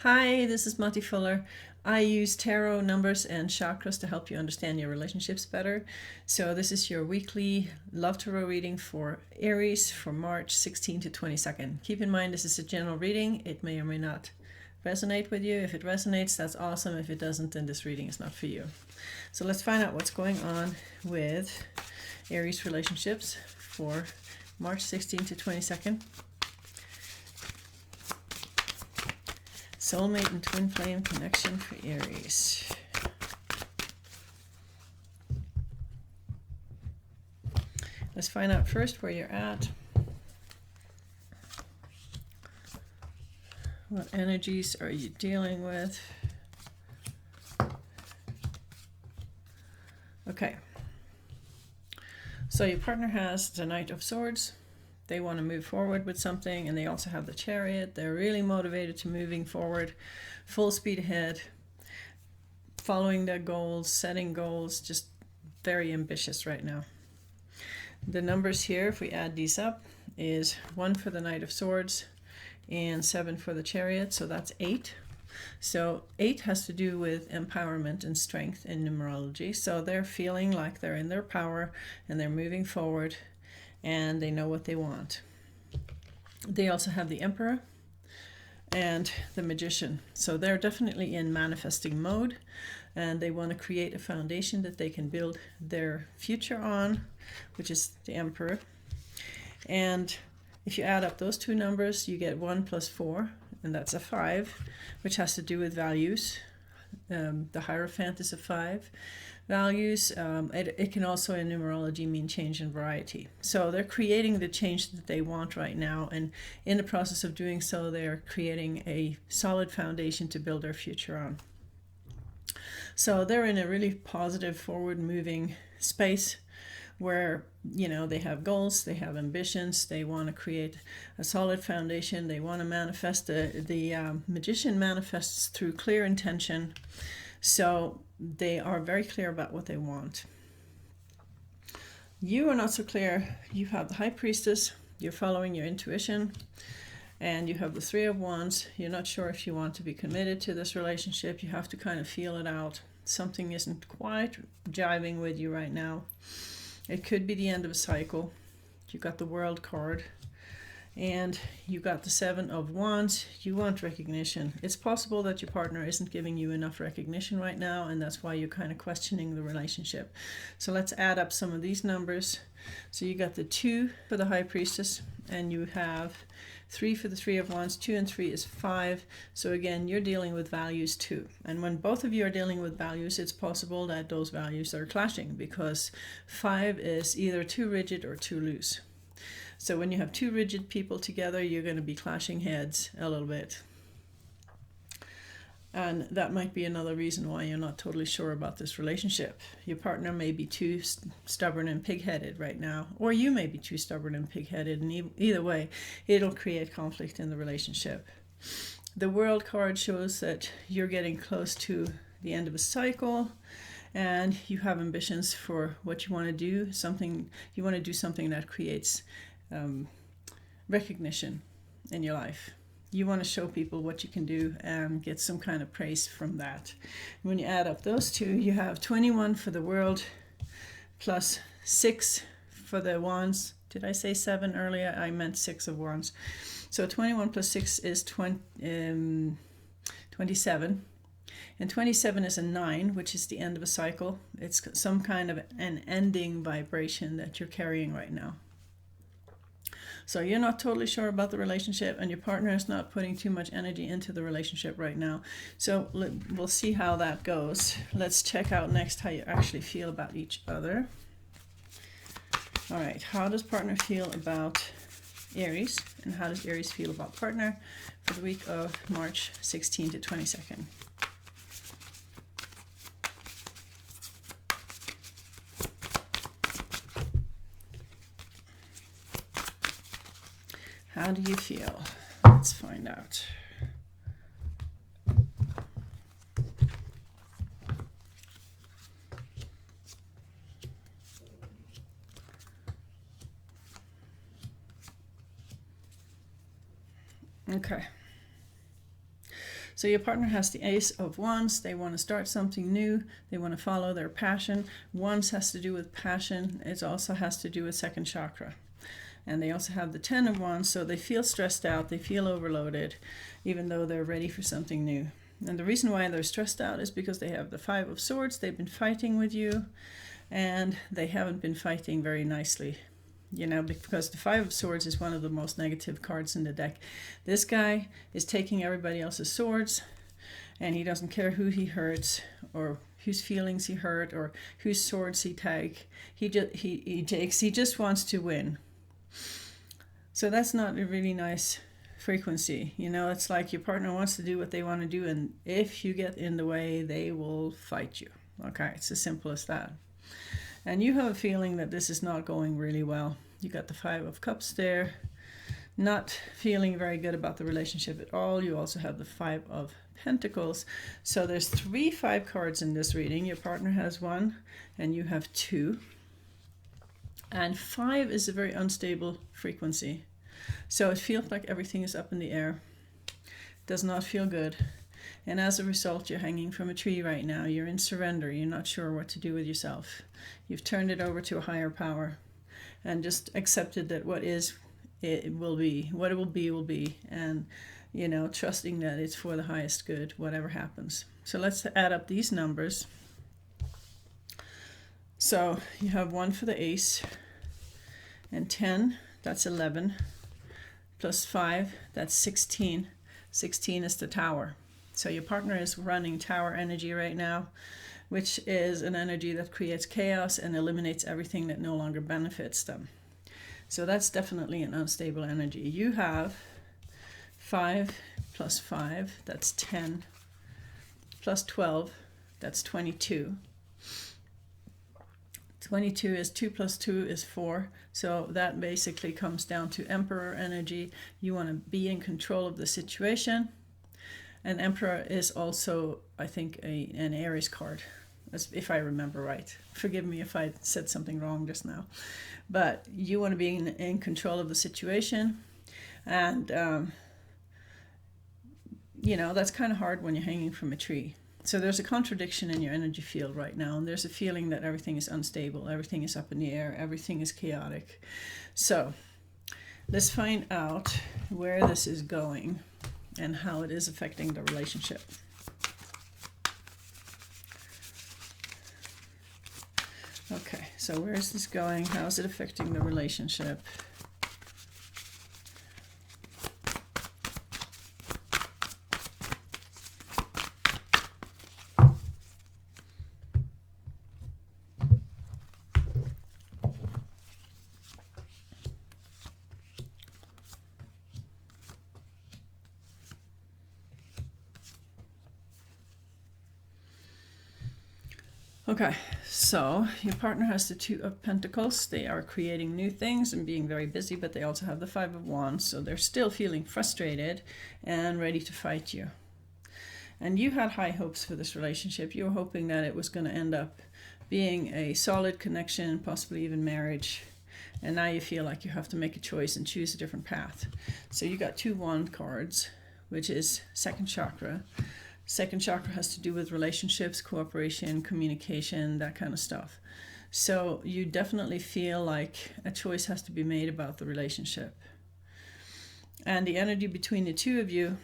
Hi, this is Mati Fuller. I use tarot numbers and chakras to help you understand your relationships better. So this is your weekly love tarot reading for Aries for March 16 to 22nd. Keep in mind this is a general reading. It may or may not resonate with you. If it resonates, that's awesome. If it doesn't, then this reading is not for you. So let's find out what's going on with Aries relationships for March 16 to 22nd. Soulmate and twin flame connection for Aries. Let's find out first where you're at. What energies are you dealing with? Okay. So your partner has the Knight of Swords. They want to move forward with something, and they also have the Chariot. They're really motivated to moving forward, full speed ahead, following their goals, setting goals, just very ambitious right now. The numbers here, if we add these up, is 1 for the Knight of Swords and 7 for the Chariot, so that's 8. So 8 has to do with empowerment and strength in numerology. So they're feeling like they're in their power and they're moving forward and they know what they want. They also have the Emperor and the Magician. So they're definitely in manifesting mode, and they want to create a foundation that they can build their future on, which is the Emperor. And if you add up those two numbers, you get 1 plus 4, and that's a 5, which has to do with values. The Hierophant is a 5. Values, it can also in numerology mean change and variety. So they're creating the change that they want right now, and in the process of doing so, they're creating a solid foundation to build their future on. So they're in a really positive, forward-moving space where, you know, they have goals, they have ambitions, they want to create a solid foundation, they want to manifest. The Magician manifests through clear intention. So they are very clear about what they want. You are not so clear. You have the High Priestess, you're following your intuition, and you have the Three of Wands. You're not sure if you want to be committed to this relationship. You have to kind of feel it out. Something isn't quite jiving with you right now. It could be the end of a cycle. You got the World card. And you got the Seven of Wands. You want recognition. It's possible that your partner isn't giving you enough recognition right now, and that's why you're kind of questioning the relationship. So let's add up some of these numbers. So you got the 2 for the High Priestess, and you have 3 for the Three of Wands. 2 and 3 is 5. So again, you're dealing with values too. And when both of you are dealing with values, it's possible that those values are clashing, because 5 is either too rigid or too loose. So when you have two rigid people together, you're going to be clashing heads a little bit. And that might be another reason why you're not totally sure about this relationship. Your partner may be too stubborn and pig-headed right now, or you may be too stubborn and pig-headed, and either way, it'll create conflict in the relationship. The World card shows that you're getting close to the end of a cycle, and you have ambitions for what you want to do. You want to do something that creates recognition in your life. You want to show people what you can do and get some kind of praise from that. When you add up those two, you have 21 for the World plus 6 for the Wands. Did I say 7 earlier? I meant 6 of Wands. So 21 plus 6 is 27. And 27 is a 9, which is the end of a cycle. It's some kind of an ending vibration that you're carrying right now. So you're not totally sure about the relationship, and your partner is not putting too much energy into the relationship right now. So we'll see how that goes. Let's check out next how you actually feel about each other. All right, how does partner feel about Aries, and how does Aries feel about partner for the week of March 16 to 22nd? How do you feel? Let's find out. Okay. So your partner has the Ace of Wands. They want to start something new. They want to follow their passion. Wands has to do with passion. It also has to do with second chakra. And they also have the 10 of Wands, so they feel stressed out, they feel overloaded, even though they're ready for something new. And the reason why they're stressed out is because they have the 5 of Swords. They've been fighting with you, and they haven't been fighting very nicely. You know, because the 5 of Swords is one of the most negative cards in the deck. This guy is taking everybody else's swords, and he doesn't care who he hurts, or whose feelings he hurt, or whose swords he takes. He just wants to win. So that's not a really nice frequency. You know, it's like your partner wants to do what they want to do, and if you get in the way, they will fight you. Okay, it's as simple as that. And you have a feeling that this is not going really well. You got the 5 of Cups there, not feeling very good about the relationship at all. You also have the 5 of Pentacles. So there's 3 5 cards in this reading. Your partner has 1 and you have 2. And 5 is a very unstable frequency. So it feels like everything is up in the air. Does not feel good. And as a result, you're hanging from a tree right now. You're in surrender. You're not sure what to do with yourself. You've turned it over to a higher power and just accepted that what is, it will be. What it will be. And, you know, trusting that it's for the highest good, whatever happens. So let's add up these numbers. So you have 1 for the Ace, and 10, that's 11, plus 5, that's 16. 16 is the Tower. So your partner is running Tower energy right now, which is an energy that creates chaos and eliminates everything that no longer benefits them. So that's definitely an unstable energy. You have 5 plus 5, that's 10, plus 12, that's 22. 22 is 2 plus 2 is 4. So that basically comes down to Emperor energy. You want to be in control of the situation. And Emperor is also, I think, an Aries card, if I remember right. Forgive me if I said something wrong just now. But you want to be in control of the situation. And, you know, that's kind of hard when you're hanging from a tree. So there's a contradiction in your energy field right now. And there's a feeling that everything is unstable. Everything is up in the air. Everything is chaotic. So let's find out where this is going and how it is affecting the relationship. Okay, so where is this going? How is it affecting the relationship? Okay, so your partner has the 2 of Pentacles. They are creating new things and being very busy, but they also have the 5 of Wands. So they're still feeling frustrated and ready to fight you. And you had high hopes for this relationship. You were hoping that it was going to end up being a solid connection, possibly even marriage. And now you feel like you have to make a choice and choose a different path. So you got 2 Wand cards, which is second chakra. Second chakra has to do with relationships, cooperation, communication, that kind of stuff. So you definitely feel like a choice has to be made about the relationship. And the energy between the two of you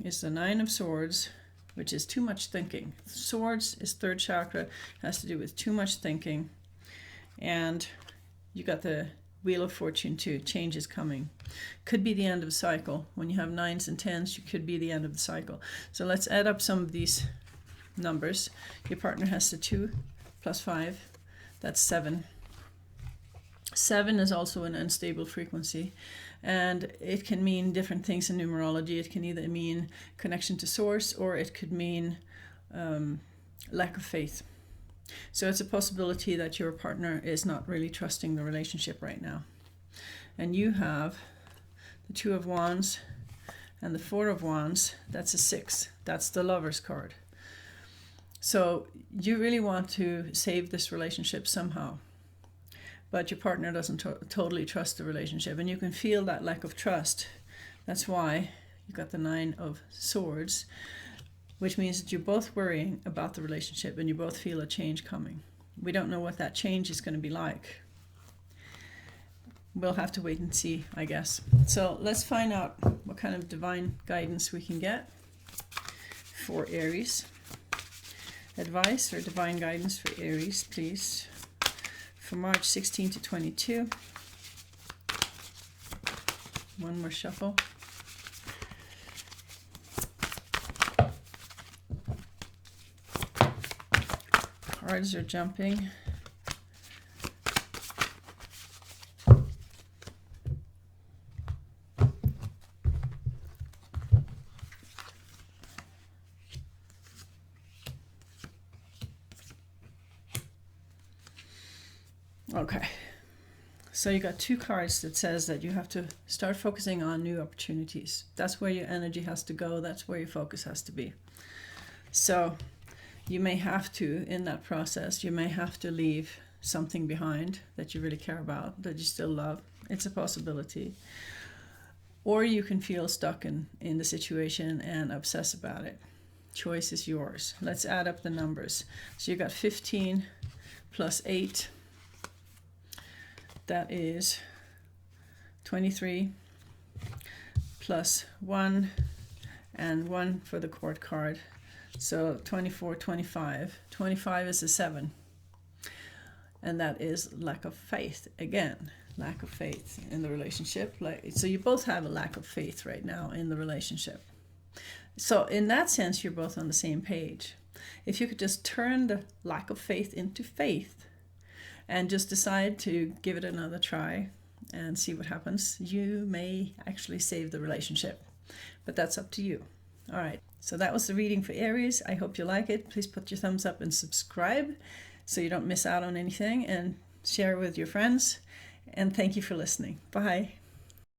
is the 9 of Swords, which is too much thinking. Swords is third chakra, has to do with too much thinking. And you got the Wheel of Fortune too. Change is coming. Could be the end of a cycle. When you have 9s and 10s, you could be the end of the cycle. So let's add up some of these numbers. Your partner has the 2 plus 5. That's 7. 7 is also an unstable frequency. And it can mean different things in numerology. It can either mean connection to source, or it could mean lack of faith. So it's a possibility that your partner is not really trusting the relationship right now. And you have the 2 of Wands and the 4 of Wands. That's a 6. That's the Lover's card. So you really want to save this relationship somehow. But your partner doesn't totally trust the relationship. And you can feel that lack of trust. That's why you got the 9 of Swords. which means that you're both worrying about the relationship and you both feel a change coming. We don't know what that change is going to be like. We'll have to wait and see, I guess. So let's find out what kind of divine guidance we can get for Aries. Advice or divine guidance for Aries, please, for March 16 to 22. One more shuffle. Cards are jumping. Okay, so you got two cards that says that you have to start focusing on new opportunities. That's where your energy has to go. That's where your focus has to be. So you may have to, in that process, you may have to leave something behind that you really care about, that you still love. It's a possibility. Or you can feel stuck in the situation and obsess about it. Choice is yours. Let's add up the numbers. So you got 15 plus 8. That is 23 plus 1 and 1 for the court card. So 24, 25. 25 is a 7. And that is lack of faith. Again, lack of faith in the relationship. So you both have a lack of faith right now in the relationship. So in that sense, you're both on the same page. If you could just turn the lack of faith into faith, and just decide to give it another try and see what happens, you may actually save the relationship. But that's up to you. All right, so that was the reading for Aries. I hope you like it. Please put your thumbs up and subscribe so you don't miss out on anything, and share with your friends. And thank you for listening. Bye.